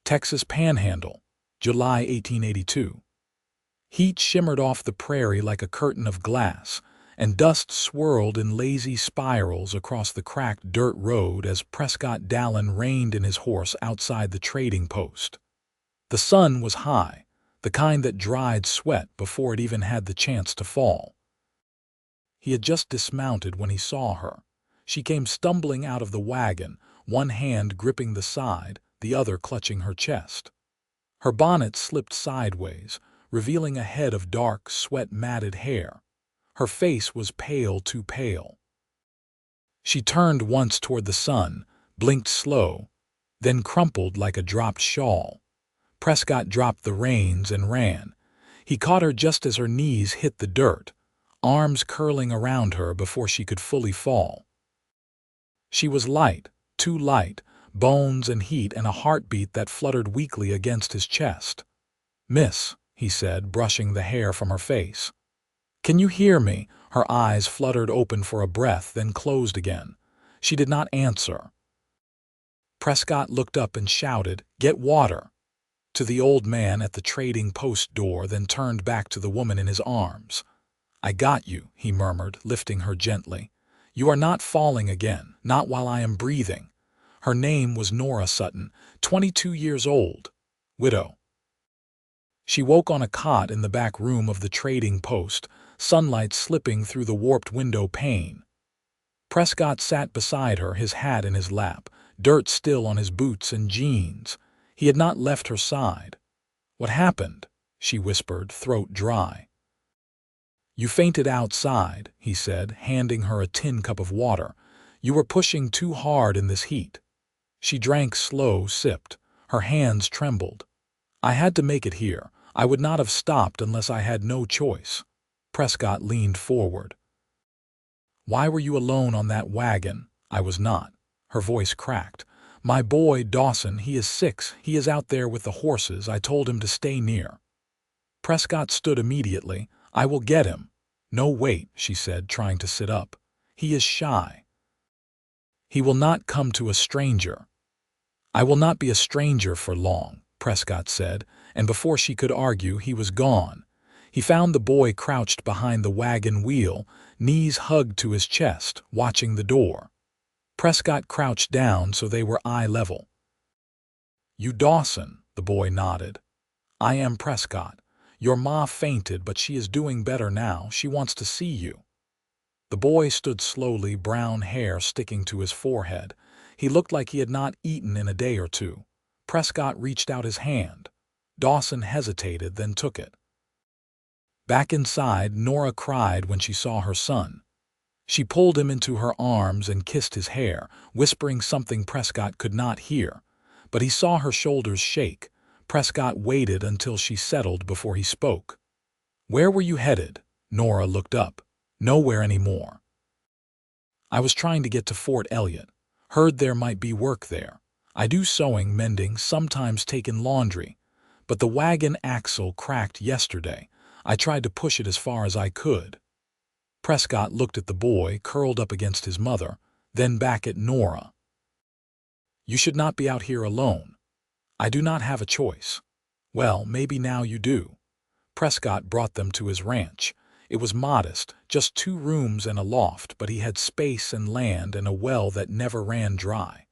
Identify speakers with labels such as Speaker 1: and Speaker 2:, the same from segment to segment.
Speaker 1: Texas Panhandle, July 1882. Heat shimmered off the prairie like a curtain of glass, and dust swirled in lazy spirals across the cracked dirt road as Prescott Dallin reined in his horse outside the trading post. The sun was high, the kind that dried sweat before it even had the chance to fall. He had just dismounted when he saw her. She came stumbling out of the wagon, one hand gripping the side, the other clutching her chest. Her bonnet slipped sideways, revealing a head of dark, sweat-matted hair. Her face was pale, too pale. She turned once toward the sun, blinked slow, then crumpled like a dropped shawl. Prescott dropped the reins and ran. He caught her just as her knees hit the dirt, arms curling around her before she could fully fall. She was light, too light, bones and heat and a heartbeat that fluttered weakly against his chest. "Miss," he said, brushing the hair from her face. "Can you hear me?" Her eyes fluttered open for a breath, then closed again. She did not answer. Prescott looked up and shouted, "Get water!" to the old man at the trading post door, then turned back to the woman in his arms. "I got you," he murmured, lifting her gently. "You are not falling again, not while I am breathing." Her name was Nora Sutton, 22 years old, widow. She woke on a cot in the back room of the trading post, sunlight slipping through the warped window pane. Prescott sat beside her, his hat in his lap, dirt still on his boots and jeans. He had not left her side. "What happened?" she whispered, throat dry. "You fainted outside," he said, handing her a tin cup of water. "You were pushing too hard in this heat." She drank slow, sipped. Her hands trembled. "I had to make it here. I would not have stopped unless I had no choice." Prescott leaned forward. "Why were you alone on that wagon?" "I was not." Her voice cracked. "My boy, Dawson, he is 6. He is out there with the horses. I told him to stay near." Prescott stood immediately. "I will get him." "No, wait," she said, trying to sit up. "He is shy. He will not come to a stranger." "I will not be a stranger for long," Prescott said, and before she could argue, he was gone. He found the boy crouched behind the wagon wheel, knees hugged to his chest, watching the door. Prescott crouched down so they were eye level. "You Dawson," the boy nodded. "I am Prescott. Your ma fainted, but she is doing better now. She wants to see you." The boy stood slowly, brown hair sticking to his forehead. He looked like he had not eaten in a day or two. Prescott reached out his hand. Dawson hesitated, then took it. Back inside, Nora cried when she saw her son. She pulled him into her arms and kissed his hair, whispering something Prescott could not hear. But he saw her shoulders shake. Prescott waited until she settled before he spoke. "Where were you headed?" Nora looked up. "Nowhere anymore. I was trying to get to Fort Elliott. Heard there might be work there. I do sewing, mending, sometimes take in laundry. But the wagon axle cracked yesterday. I tried to push it as far as I could." Prescott looked at the boy, curled up against his mother, then back at Nora. "You should not be out here alone." "I do not have a choice." "Well, maybe now you do." Prescott brought them to his ranch. It was modest, just 2 rooms and a loft, but he had space and land and a well that never ran dry.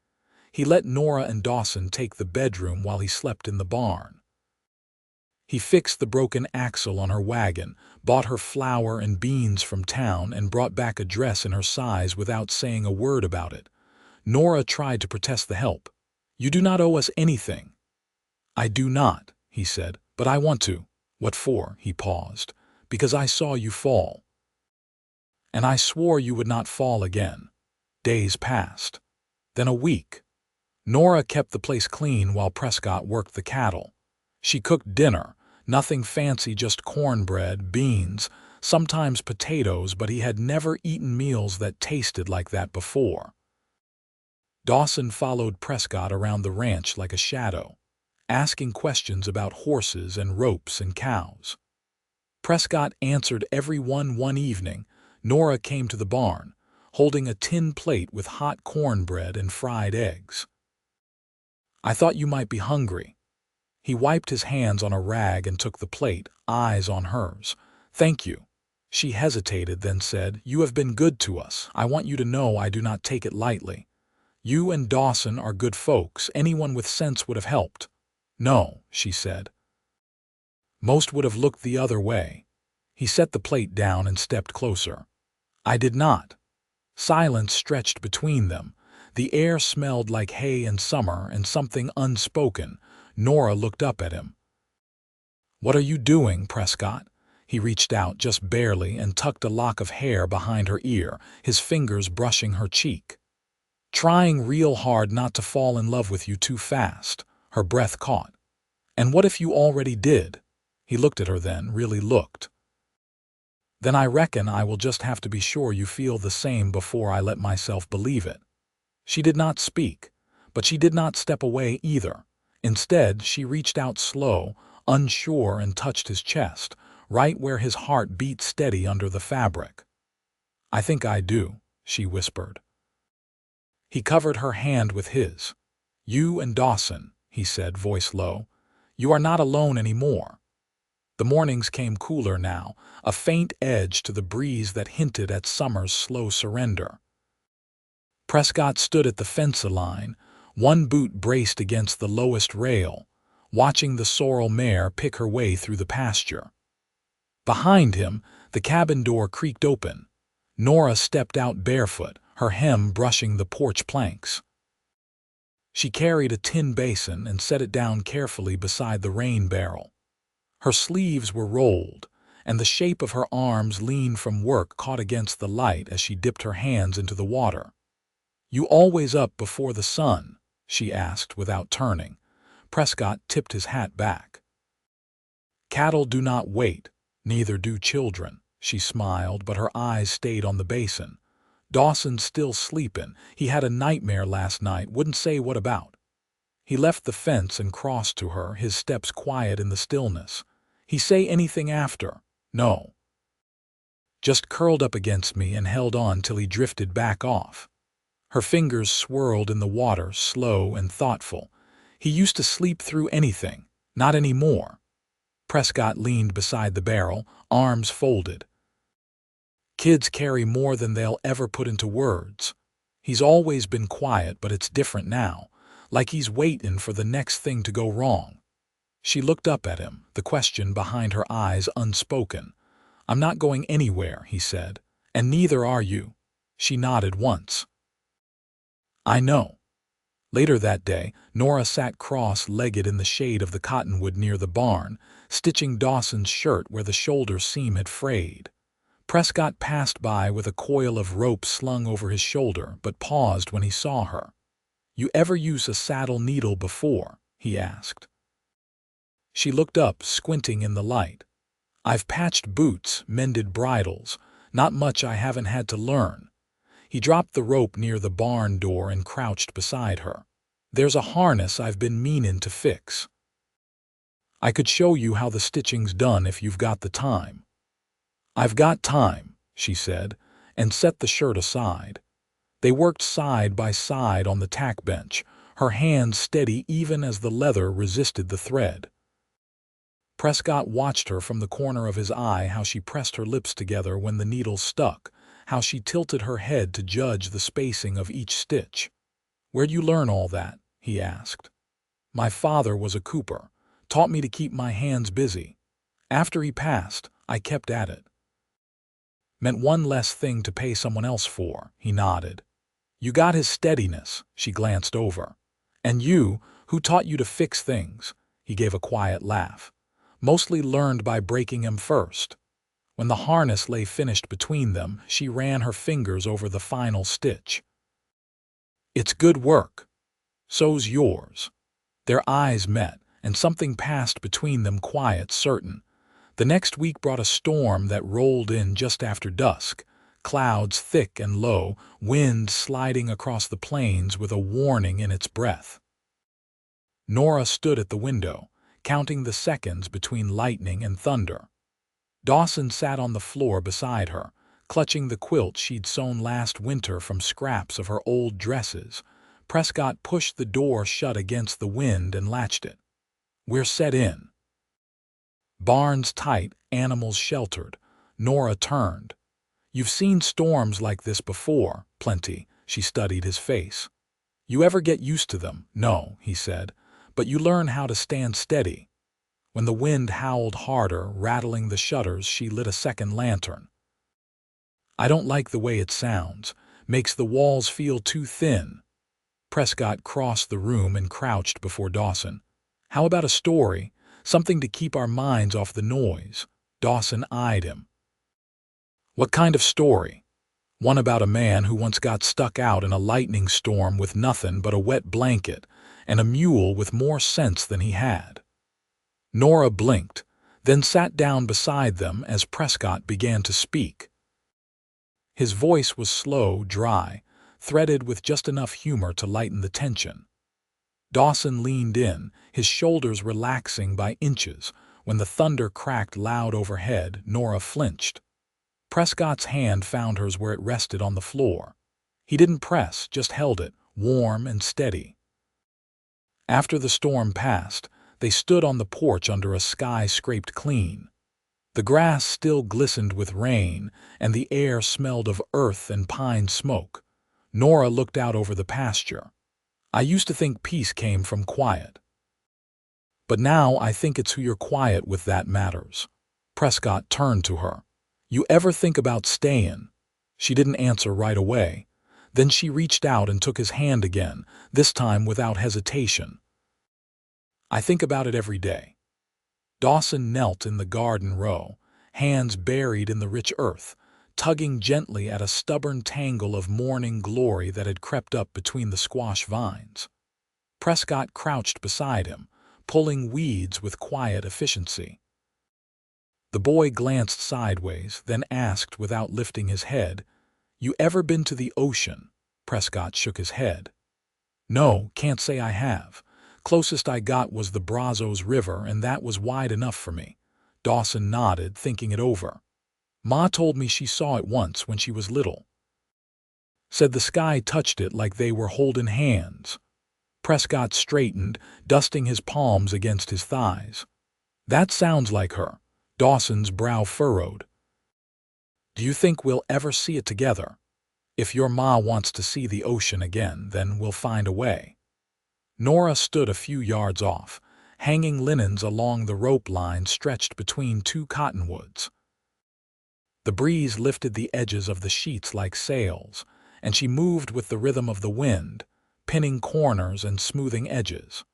Speaker 1: He let Nora and Dawson take the bedroom while he slept in the barn. He fixed the broken axle on her wagon, bought her flour and beans from town, and brought back a dress in her size without saying a word about it. Nora tried to protest the help. "You do not owe us anything." "I do not," he said, "but I want to." "What for?" He paused. "Because I saw you fall. And I swore you would not fall again." Days passed. Then a week. Nora kept the place clean while Prescott worked the cattle. She cooked dinner, nothing fancy, just cornbread, beans, sometimes potatoes, but he had never eaten meals that tasted like that before. Dawson followed Prescott around the ranch like a shadow, asking questions about horses and ropes and cows. Prescott answered every one evening. Nora came to the barn, holding a tin plate with hot cornbread and fried eggs. "I thought you might be hungry." He wiped his hands on a rag and took the plate, eyes on hers. "Thank you." She hesitated, then said, "You have been good to us. I want you to know I do not take it lightly. You and Dawson are good folks. Anyone with sense would have helped." "No," she said. Most would have looked the other way. He set the plate down and stepped closer. "I did not." Silence stretched between them. The air smelled like hay and summer and something unspoken. Nora looked up at him. "What are you doing, Prescott?" He reached out just barely and tucked a lock of hair behind her ear, his fingers brushing her cheek. "Trying real hard not to fall in love with you too fast." Her breath caught. "And what if you already did?" He looked at her then, really looked. "Then I reckon I will just have to be sure you feel the same before I let myself believe it." She did not speak, but she did not step away either. Instead, she reached out slow, unsure, and touched his chest, right where his heart beat steady under the fabric. "I think I do," she whispered. He covered her hand with his. "You and Dawson," he said, voice low. "You are not alone anymore." The mornings came cooler now, a faint edge to the breeze that hinted at summer's slow surrender. Prescott stood at the fence line, one boot braced against the lowest rail, watching the sorrel mare pick her way through the pasture. Behind him, the cabin door creaked open. Nora stepped out barefoot, her hem brushing the porch planks. She carried a tin basin and set it down carefully beside the rain barrel. Her sleeves were rolled, and the shape of her arms lean from work caught against the light as she dipped her hands into the water. "You always up before the sun?" she asked without turning. Prescott tipped his hat back. "Cattle do not wait, neither do children," she smiled, but her eyes stayed on the basin. "Dawson's still sleepin'. He had a nightmare last night, wouldn't say what about." He left the fence and crossed to her, his steps quiet in the stillness. "He say anything after?" "No." "Just curled up against me and held on till he drifted back off." Her fingers swirled in the water, slow and thoughtful. "He used to sleep through anything. Not anymore." Prescott leaned beside the barrel, arms folded. "Kids carry more than they'll ever put into words. He's always been quiet, but it's different now, like he's waiting for the next thing to go wrong." She looked up at him, the question behind her eyes unspoken. "I'm not going anywhere," he said. "And neither are you." She nodded once. "I know." Later that day, Nora sat cross-legged in the shade of the cottonwood near the barn, stitching Dawson's shirt where the shoulder seam had frayed. Prescott passed by with a coil of rope slung over his shoulder, but paused when he saw her. "You ever use a saddle needle before?" he asked. She looked up, squinting in the light. "I've patched boots, mended bridles. Not much I haven't had to learn." He dropped the rope near the barn door and crouched beside her. "There's a harness I've been meanin' to fix. I could show you how the stitching's done if you've got the time." "I've got time," she said, and set the shirt aside. They worked side by side on the tack bench, her hands steady even as the leather resisted the thread. Prescott watched her from the corner of his eye, how she pressed her lips together when the needle stuck, how she tilted her head to judge the spacing of each stitch. "Where'd you learn all that?" he asked. "My father was a cooper, taught me to keep my hands busy. After he passed, I kept at it." "Meant one less thing to pay someone else for," he nodded. "You got his steadiness," she glanced over. "And you, who taught you to fix things?" He gave a quiet laugh. "Mostly learned by breaking him first." When the harness lay finished between them, she ran her fingers over the final stitch. "It's good work. So's yours." Their eyes met, and something passed between them, quiet, certain. The next week brought a storm that rolled in just after dusk, clouds thick and low, wind sliding across the plains with a warning in its breath. Nora stood at the window, counting the seconds between lightning and thunder. Dawson sat on the floor beside her, clutching the quilt she'd sewn last winter from scraps of her old dresses. Prescott pushed the door shut against the wind and latched it. We're set in. Barns tight, animals sheltered. Nora turned. You've seen storms like this before, plenty. She studied his face. You ever get used to them? No, he said. But you learn how to stand steady. When the wind howled harder, rattling the shutters, she lit a second lantern. I don't like the way it sounds. Makes the walls feel too thin. Prescott crossed the room and crouched before Dawson. How about a story? Something to keep our minds off the noise. Dawson eyed him. What kind of story? One about a man who once got stuck out in a lightning storm with nothing but a wet blanket and a mule with more sense than he had. Nora blinked, then sat down beside them as Prescott began to speak. His voice was slow, dry, threaded with just enough humor to lighten the tension. Dawson leaned in, his shoulders relaxing by inches. When the thunder cracked loud overhead, Nora flinched. Prescott's hand found hers where it rested on the floor. He didn't press, just held it, warm and steady. After the storm passed, they stood on the porch under a sky scraped clean. The grass still glistened with rain, and the air smelled of earth and pine smoke. Nora looked out over the pasture. I used to think peace came from quiet. But now I think it's who you're quiet with that matters. Prescott turned to her. You ever think about staying? She didn't answer right away. Then she reached out and took his hand again, this time without hesitation. I think about it every day. Dawson knelt in the garden row, hands buried in the rich earth, tugging gently at a stubborn tangle of morning glory that had crept up between the squash vines. Prescott crouched beside him, pulling weeds with quiet efficiency. The boy glanced sideways, then asked without lifting his head, You ever been to the ocean? Prescott shook his head. No, can't say I have. Closest I got was the Brazos River, and that was wide enough for me. Dawson nodded, thinking it over. Ma told me she saw it once when she was little. Said the sky touched it like they were holding hands. Prescott straightened, dusting his palms against his thighs. That sounds like her. Dawson's brow furrowed. Do you think we'll ever see it together? If your ma wants to see the ocean again, then we'll find a way. Nora stood a few yards off, hanging linens along the rope line stretched between two cottonwoods. The breeze lifted the edges of the sheets like sails, and she moved with the rhythm of the wind, pinning corners and smoothing edges.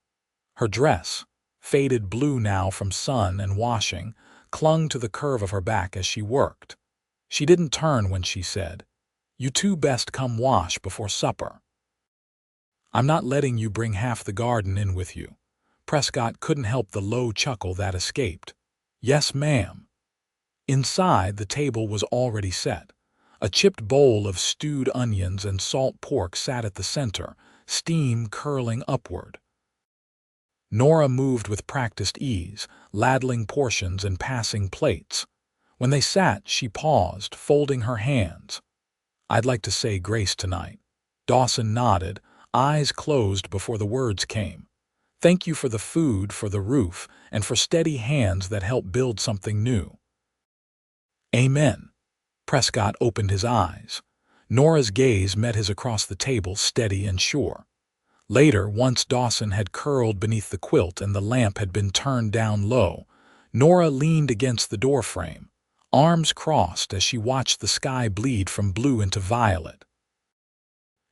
Speaker 1: Her dress, faded blue now from sun and washing, clung to the curve of her back as she worked. She didn't turn when she said, You two best come wash before supper. I'm not letting you bring half the garden in with you. Prescott couldn't help the low chuckle that escaped. Yes, ma'am. Inside, the table was already set. A chipped bowl of stewed onions and salt pork sat at the center, steam curling upward. Nora moved with practiced ease, ladling portions and passing plates. When they sat, she paused, folding her hands. I'd like to say grace tonight. Dawson nodded, eyes closed before the words came. Thank you for the food, for the roof, and for steady hands that help build something new. Amen. Prescott opened his eyes. Nora's gaze met his across the table, steady and sure. Later, once Dawson had curled beneath the quilt and the lamp had been turned down low, Nora leaned against the doorframe, arms crossed as she watched the sky bleed from blue into violet.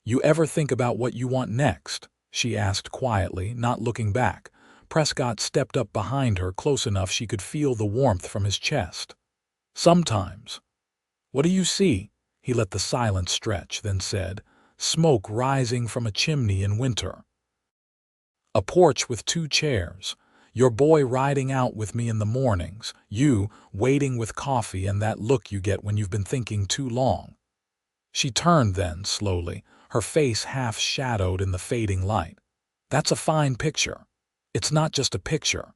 Speaker 1: You ever think about what you want next? She asked quietly, not looking back. Prescott stepped up behind her close enough she could feel the warmth from his chest. Sometimes. What do you see? He let the silence stretch, then said, Smoke rising from a chimney in winter. A porch with 2 chairs. Your boy riding out with me in the mornings. You waiting with coffee and that look you get when you've been thinking too long. She turned then, slowly, her face half shadowed in the fading light. That's a fine picture. It's not just a picture.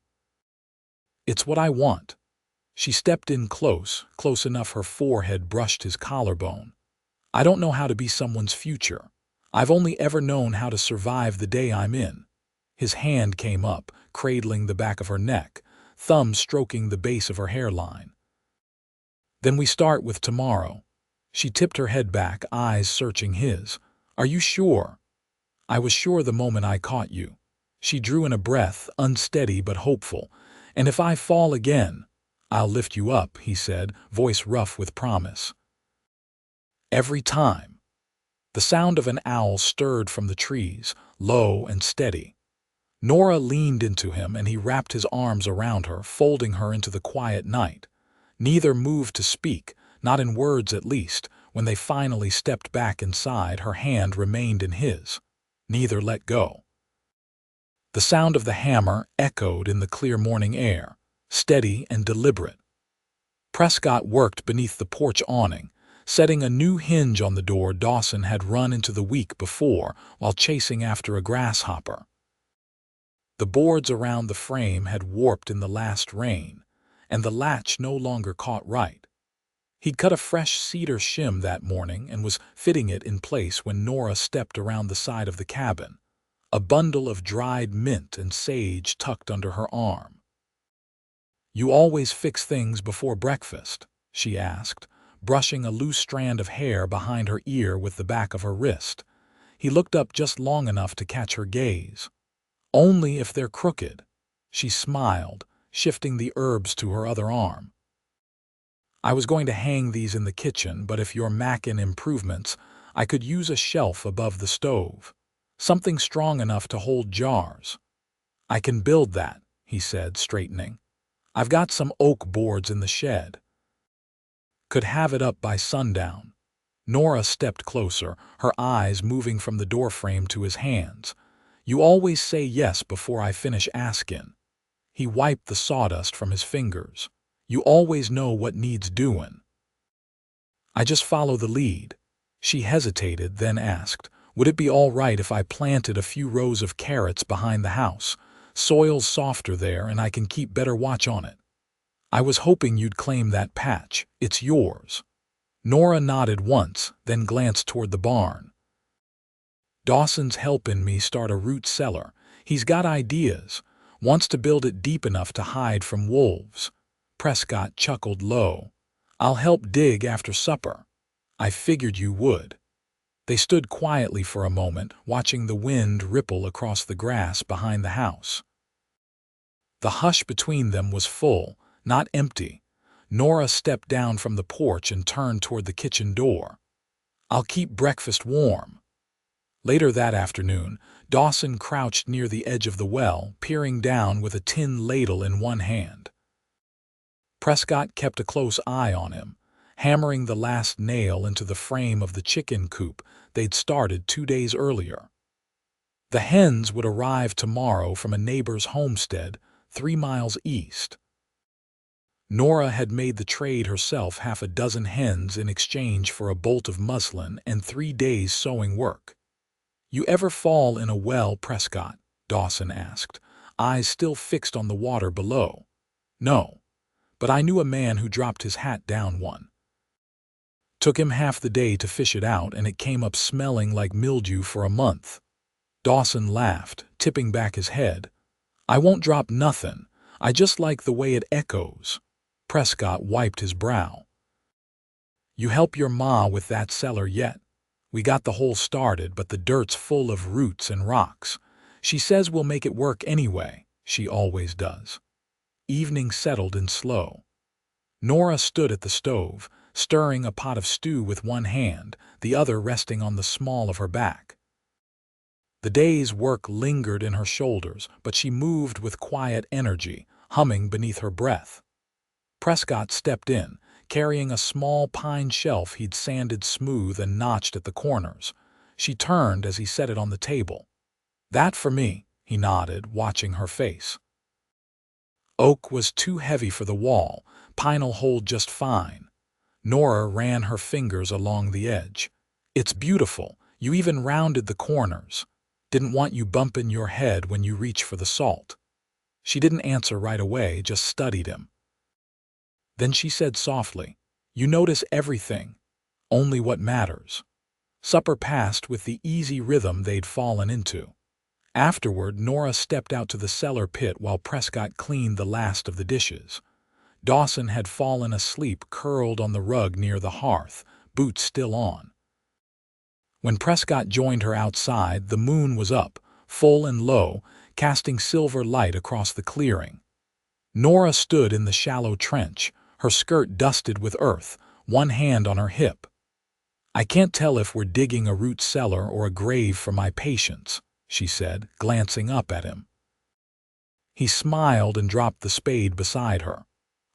Speaker 1: It's what I want. She stepped in close enough her forehead brushed his collarbone. I don't know how to be someone's future. I've only ever known how to survive the day I'm in. His hand came up, cradling the back of her neck, thumb stroking the base of her hairline. "Then we start with tomorrow." She tipped her head back, eyes searching his. "Are you sure?" "I was sure the moment I caught you." She drew in a breath, unsteady but hopeful. "And if I fall again, I'll lift you up," he said, voice rough with promise. Every time. The sound of an owl stirred from the trees, low and steady. Nora leaned into him and he wrapped his arms around her, folding her into the quiet night. Neither moved to speak, not in words at least. When they finally stepped back inside, her hand remained in his. Neither let go. The sound of the hammer echoed in the clear morning air, steady and deliberate. Prescott worked beneath the porch awning, setting a new hinge on the door Dawson had run into the week before while chasing after a grasshopper. The boards around the frame had warped in the last rain, and the latch no longer caught right. He'd cut a fresh cedar shim that morning and was fitting it in place when Nora stepped around the side of the cabin, a bundle of dried mint and sage tucked under her arm. "You always fix things before breakfast?" she asked, brushing a loose strand of hair behind her ear with the back of her wrist. He looked up just long enough to catch her gaze. "Only if they're crooked." She smiled, shifting the herbs to her other arm. "I was going to hang these in the kitchen, but if you're mackin' improvements, I could use a shelf above the stove. Something strong enough to hold jars." "I can build that," he said, straightening. "I've got some oak boards in the shed." "Could have it up by sundown." Nora stepped closer, her eyes moving from the doorframe to his hands. "You always say yes before I finish askin'." He wiped the sawdust from his fingers. "You always know what needs doin'." "I just follow the lead." She hesitated, then asked, "Would it be all right if I planted a few rows of carrots behind the house? Soil's softer there and I can keep better watch on it." "I was hoping you'd claim that patch. It's yours." Nora nodded once, then glanced toward the barn. "Dawson's helpin' me start a root cellar. He's got ideas. Wants to build it deep enough to hide from wolves." Prescott chuckled low. "I'll help dig after supper." "I figured you would." They stood quietly for a moment, watching the wind ripple across the grass behind the house. The hush between them was full, not empty. Nora stepped down from the porch and turned toward the kitchen door. "I'll keep breakfast warm." Later that afternoon, Dawson crouched near the edge of the well, peering down with a tin ladle in one hand. Prescott kept a close eye on him, hammering the last nail into the frame of the chicken coop they'd started 2 days earlier. The hens would arrive tomorrow from a neighbor's homestead 3 miles east. Nora had made the trade herself, 6 hens in exchange for a bolt of muslin and 3 days sewing work. "You ever fall in a well, Prescott?" Dawson asked, eyes still fixed on the water below. "No, but I knew a man who dropped his hat down one. Took him half the day to fish it out, and it came up smelling like mildew for a month." Dawson laughed, tipping back his head. "I won't drop nothin'. I just like the way it echoes." Prescott wiped his brow. "You help your ma with that cellar yet? We got the hole started, but the dirt's full of roots and rocks. She says we'll make it work anyway. She always does." Evening settled in slow. Nora stood at the stove, stirring a pot of stew with one hand, the other resting on the small of her back. The day's work lingered in her shoulders, but she moved with quiet energy, humming beneath her breath. Prescott stepped in, carrying a small pine shelf he'd sanded smooth and notched at the corners. She turned as he set it on the table. "That for me," he nodded, watching her face. Oak was too heavy for the wall. Pine'll hold just fine. Nora ran her fingers along the edge. "It's beautiful. You even rounded the corners. Didn't want you bumping your head when you reach for the salt." She didn't answer right away, just studied him. Then she said softly, "You notice everything, only what matters." Supper passed with the easy rhythm they'd fallen into. Afterward, Nora stepped out to the cellar pit while Prescott cleaned the last of the dishes. Dawson had fallen asleep curled on the rug near the hearth, boots still on. When Prescott joined her outside, the moon was up, full and low, casting silver light across the clearing. Nora stood in the shallow trench, her skirt dusted with earth, one hand on her hip. "I can't tell if we're digging a root cellar or a grave for my patients," she said, glancing up at him. He smiled and dropped the spade beside her.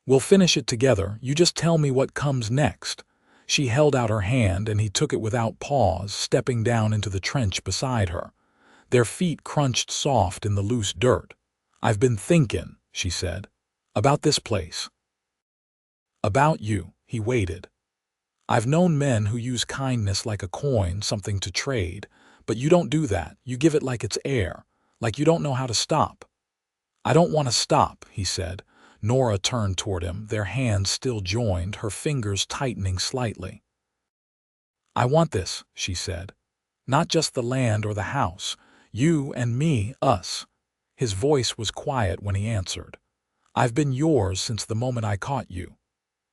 Speaker 1: "We'll finish it together, you just tell me what comes next." She held out her hand and he took it without pause, stepping down into the trench beside her. Their feet crunched soft in the loose dirt. "I've been thinking," she said, "about this place." "About you," he waited. "I've known men who use kindness like a coin, something to trade, but you don't do that. You give it like it's air, like you don't know how to stop." "I don't want to stop," he said. Nora turned toward him, their hands still joined, her fingers tightening slightly. "I want this," she said. "Not just the land or the house. You and me, us." His voice was quiet when he answered. "I've been yours since the moment I caught you."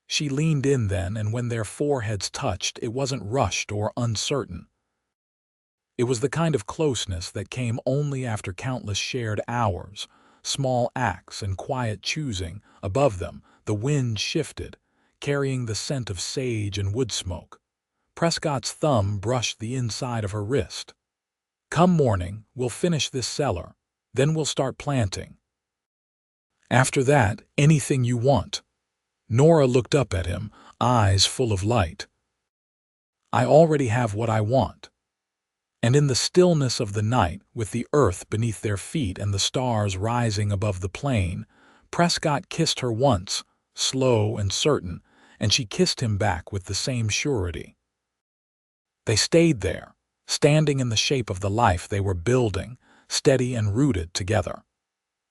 Speaker 1: She leaned in then, and when their foreheads touched, it wasn't rushed or uncertain. It was the kind of closeness that came only after countless shared hours, small acts and quiet choosing. Above them, the wind shifted, carrying the scent of sage and wood smoke. Prescott's thumb brushed the inside of her wrist. "Come morning, we'll finish this cellar. Then we'll start planting. After that, anything you want." Nora looked up at him, eyes full of light. "I already have what I want." And in the stillness of the night, with the earth beneath their feet and the stars rising above the plain, Prescott kissed her once, slow and certain, and she kissed him back with the same surety. They stayed there, standing in the shape of the life they were building, steady and rooted together.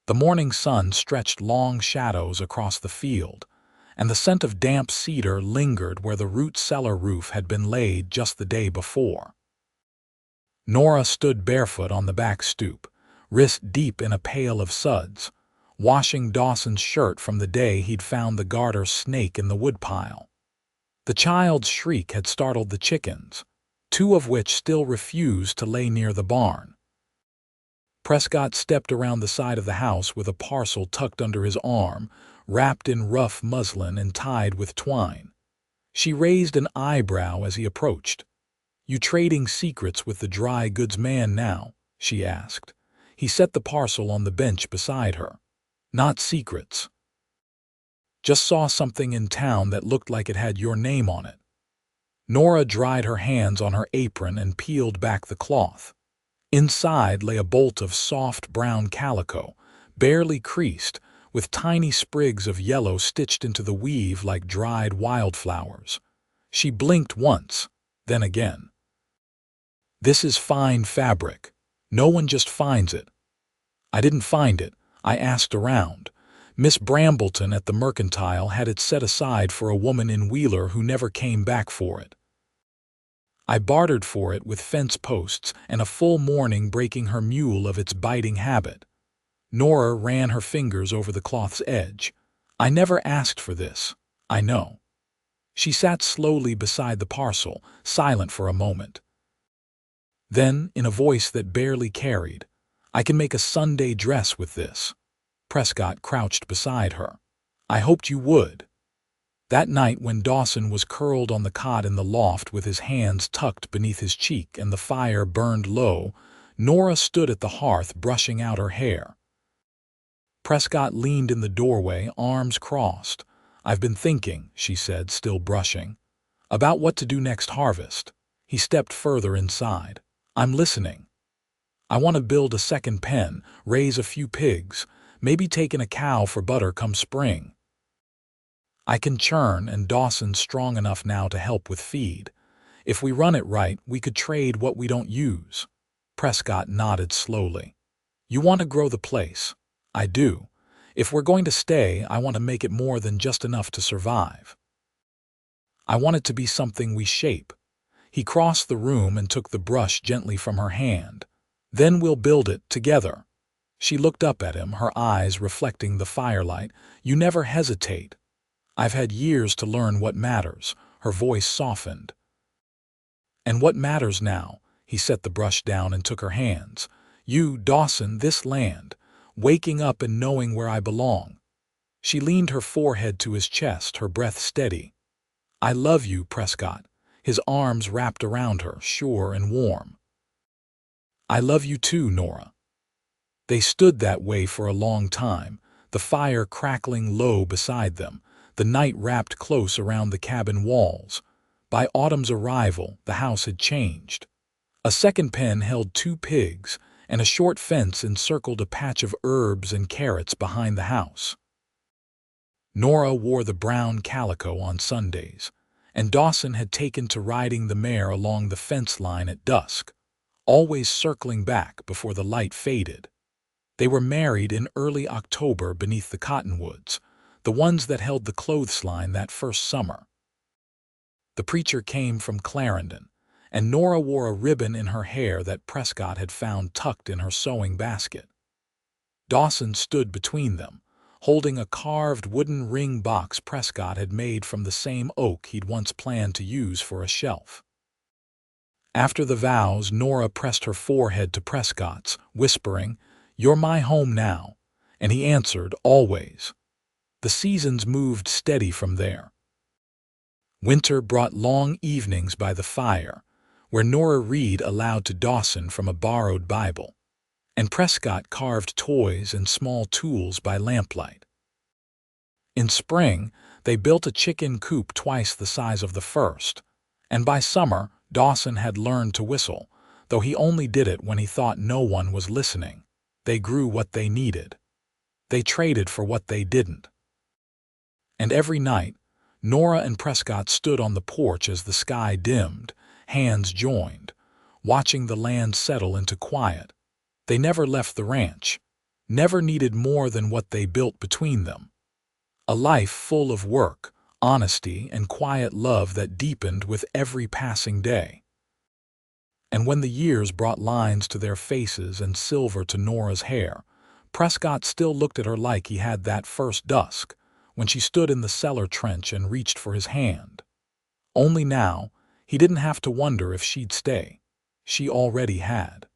Speaker 1: The morning sun stretched long shadows across the field, and the scent of damp cedar lingered where the root cellar roof had been laid just the day before. Nora stood barefoot on the back stoop, wrist deep in a pail of suds, washing Dawson's shirt from the day he'd found the garter snake in the woodpile. The child's shriek had startled the chickens, two of which still refused to lay near the barn. Prescott stepped around the side of the house with a parcel tucked under his arm, wrapped in rough muslin and tied with twine. She raised an eyebrow as he approached. "You trading secrets with the dry goods man now?" she asked. He set the parcel on the bench beside her. "Not secrets. Just saw something in town that looked like it had your name on it." Nora dried her hands on her apron and peeled back the cloth. Inside lay a bolt of soft brown calico, barely creased, with tiny sprigs of yellow stitched into the weave like dried wildflowers. She blinked once, then again. "This is fine fabric. No one just finds it." "I didn't find it. I asked around. Miss Brambleton at the Mercantile had it set aside for a woman in Wheeler who never came back for it. I bartered for it with fence posts and a full morning breaking her mule of its biting habit." Nora ran her fingers over the cloth's edge. "I never asked for this. I know." She sat slowly beside the parcel, silent for a moment. Then, in a voice that barely carried, "I can make a Sunday dress with this." Prescott crouched beside her. "I hoped you would." That night when Dawson was curled on the cot in the loft with his hands tucked beneath his cheek and the fire burned low, Nora stood at the hearth brushing out her hair. Prescott leaned in the doorway, arms crossed. "I've been thinking," she said, still brushing, "about what to do next harvest." He stepped further inside. "I'm listening. I want to build a second pen, raise a few pigs, maybe take in a cow for butter come spring. I can churn, and Dawson's strong enough now to help with feed. If we run it right, we could trade what we don't use." Prescott nodded slowly. "You want to grow the place?" "I do. If we're going to stay, I want to make it more than just enough to survive. I want it to be something we shape." He crossed the room and took the brush gently from her hand. Then we'll build it together." She looked up at him, her eyes reflecting the firelight. "You never hesitate." "I've had years to learn what matters." Her voice softened. "And what matters now?" He set the brush down and took her hands. "You, Dawson, this land, waking up and knowing where I belong." She leaned her forehead to his chest, her breath steady. "I love you, Prescott." His arms wrapped around her, sure and warm. "I love you too, Nora." They stood that way for a long time, the fire crackling low beside them, the night wrapped close around the cabin walls. By autumn's arrival, the house had changed. A second pen held 2 pigs, and a short fence encircled a patch of herbs and carrots behind the house. Nora wore the brown calico on Sundays, and Dawson had taken to riding the mare along the fence line at dusk, always circling back before the light faded. They were married in early October beneath the cottonwoods, the ones that held the clothesline that first summer. The preacher came from Clarendon, and Nora wore a ribbon in her hair that Prescott had found tucked in her sewing basket. Dawson stood between them, holding a carved wooden ring box Prescott had made from the same oak he'd once planned to use for a shelf. After the vows, Nora pressed her forehead to Prescott's, whispering, "You're my home now," and he answered, "Always." The seasons moved steady from there. Winter brought long evenings by the fire, where Nora read aloud to Dawson from a borrowed Bible, and Prescott carved toys and small tools by lamplight. In spring, they built a chicken coop twice the size of the first, and by summer, Dawson had learned to whistle, though he only did it when he thought no one was listening. They grew what they needed. They traded for what they didn't. And every night, Nora and Prescott stood on the porch as the sky dimmed, hands joined, watching the land settle into quiet. They never left the ranch, never needed more than what they built between them. A life full of work, honesty, and quiet love that deepened with every passing day. And when the years brought lines to their faces and silver to Nora's hair, Prescott still looked at her like he had that first dusk, when she stood in the cellar trench and reached for his hand. Only now, he didn't have to wonder if she'd stay. She already had.